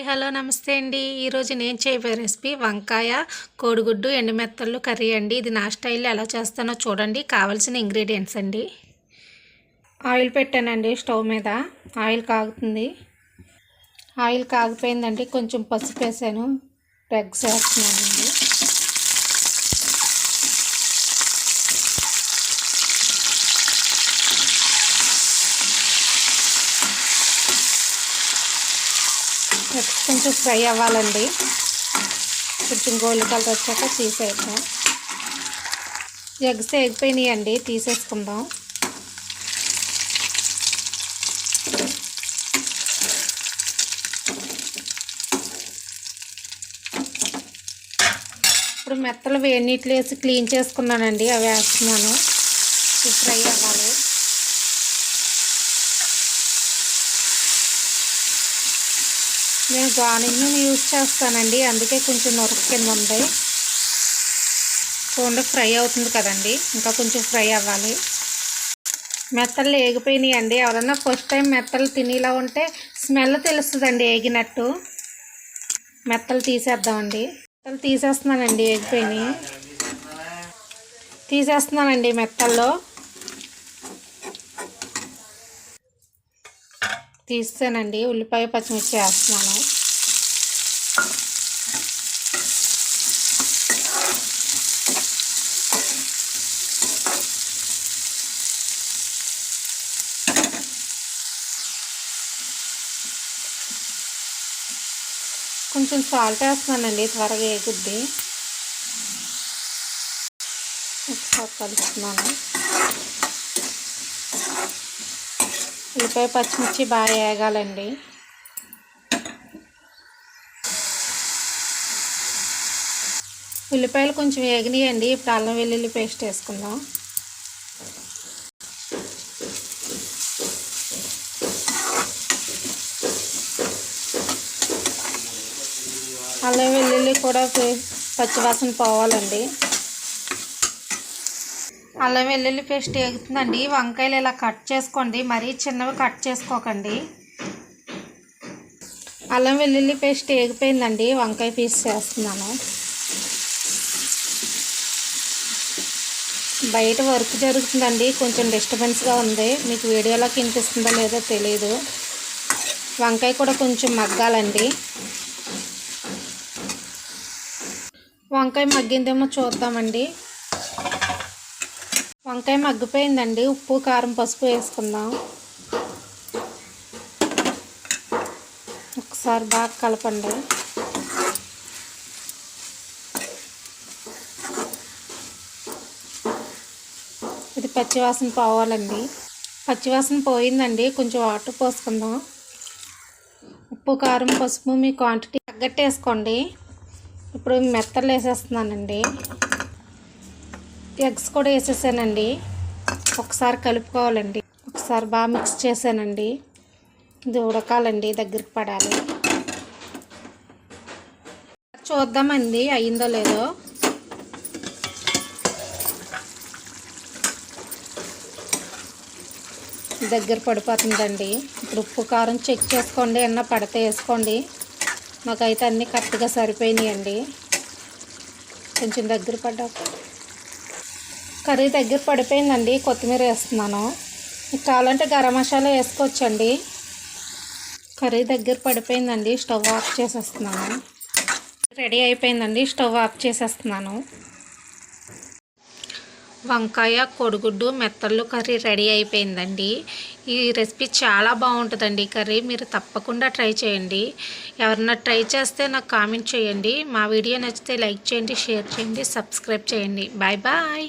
Hi hello నమస్తే అండి. ఈరోజు నేను చేయబోయే రెసిపీ వంకాయ కోడిగుడ్డు ఎండుమెత్తళ్ళు కర్రీ అండి. ఇది నా స్టైల్లో ఎలా చేస్తానో చూడండి. కావాల్సిన ఇంగ్రీడియంట్స్ అండి. ఆయిల్ పెట్టానండి స్టవ్ మీద. ఆయిల్ కాగుతుంది. ఆయిల్ కాగిపోయిందండి. కొంచెం పసుపు వేసాను. ఎగ్స్ వేస్తున్నానండి. ఎగ్స్ కొంచెం ఫ్రై అవ్వాలండి. కొంచెం గోల్డ్ కలర్ వచ్చాక తీసేద్దాం. ఎగ్స్ ఎగిపోయినాయండి, తీసేసుకుందాం. ఇప్పుడు మెత్తలు వేడి నీటిలో వేసి క్లీన్ చేసుకున్నానండి. అవి వేస్తున్నాను. ఫ్రై అవ్వాలి. నేను గార్నిషింగ్ యూజ్ చేస్తానండి, అందుకే కొంచెం నొరక కింద ఉంది. చూడండి ఫ్రై అవుతుంది కదండి, ఇంకా కొంచెం ఫ్రై అవ్వాలి. మెత్తలు ఏగిపోయినాయి అండి. ఎవరన్నా ఫస్ట్ టైం మెత్తలు తినేలా ఉంటే స్మెల్ తెలుస్తుందండి ఏగినట్టు. మెత్తలు తీసేద్దామండి. మెత్తలు తీసేస్తున్నానండి. ఏగిపోయినాయి తీసేస్తున్నానండి మెత్తల్లో. తీస్తానండి. ఉల్లిపాయ పచ్చిమిర్చి వేస్తున్నాను. కొంచెం సాల్ట్ వేస్తున్నానండి, త్వరగా ఏగుద్ది. ఒకసారి కలుపుతున్నాను. ఉల్లిపాయ పచ్చిమిర్చి బాగా వేగాలండి. ఉల్లిపాయలు కొంచెం వేగినాయండి. ఇప్పుడు అల్లం వెల్లుల్లి పేస్ట్ వేసుకుందాం. అల్లం వెల్లుల్లి కూడా పచ్చివాసన పోవాలండి. అల్లం వెల్లుల్లి పేస్ట్ వేగుతుందండి. వంకాయలు ఇలా కట్ చేసుకోండి, మరీ చిన్నవి కట్ చేసుకోకండి. అల్లం వెల్లుల్లి పేస్ట్ వేగిపోయిందండి. వంకాయ పీస్ చేస్తున్నాను. బయట వర్క్ జరుగుతుందండి, కొంచెం డిస్టర్బెన్స్గా ఉంది. మీకు వీడియోలోకి వినిపిస్తుందో లేదో తెలియదు. వంకాయ కూడా కొంచెం మగ్గాలండి. వంకాయ మగ్గిందేమో చూద్దామండి. వంకాయ మగ్గిపోయిందండి. ఉప్పు కారం పసుపు వేసుకుందాం. ఒకసారి బాగా కలపండి. ఇది పచ్చివాసన పోవాలండి. పచ్చివాసన పోయిందండి. కొంచెం వాటర్ పోసుకుందాం. ఉప్పు కారం పసుపు మీ క్వాంటిటీ తగ్గట్టు వేసుకోండి. ఇప్పుడు మెత్తలు వేసేస్తున్నానండి. ఎగ్స్ కూడా వేసేసానండి. ఒకసారి కలుపుకోవాలండి. ఒకసారి బాగా మిక్స్ చేశానండి. ఇది ఉడకాలండి, దగ్గరికి పడాలి. చూద్దామండి అయిందో లేదో. దగ్గర పడిపోతుందండి. ఇప్పుడు ఉప్పు కారం చెక్ చేసుకోండి, ఏమన్నా పడితే వేసుకోండి. నాకైతే అన్నీ కరెక్ట్గా సరిపోయినాయండి. కొంచెం దగ్గర పడ్డాక కర్రీ దగ్గర పడిపోయిందండి. కొత్తిమీర వేస్తున్నాను. మీకు కావాలంటే గరం మసాలా వేసుకోవచ్చండి. కర్రీ దగ్గర పడిపోయిందండి. స్టవ్ ఆఫ్ చేసేస్తున్నాను. రెడీ అయిపోయిందండి. స్టవ్ ఆఫ్ చేసేస్తున్నాను. వంకాయ కోడిగుడ్డు మెత్తళ్ళు కర్రీ రెడీ అయిపోయిందండి. ఈ రెసిపీ చాలా బాగుంటుందండి. కర్రీ మీరు తప్పకుండా ట్రై చేయండి. ఎవరన్నా ట్రై చేస్తే నాకు కామెంట్ చేయండి. మా వీడియో నచ్చితే లైక్ చేయండి, షేర్ చేయండి, సబ్స్క్రైబ్ చేయండి. Bye bye.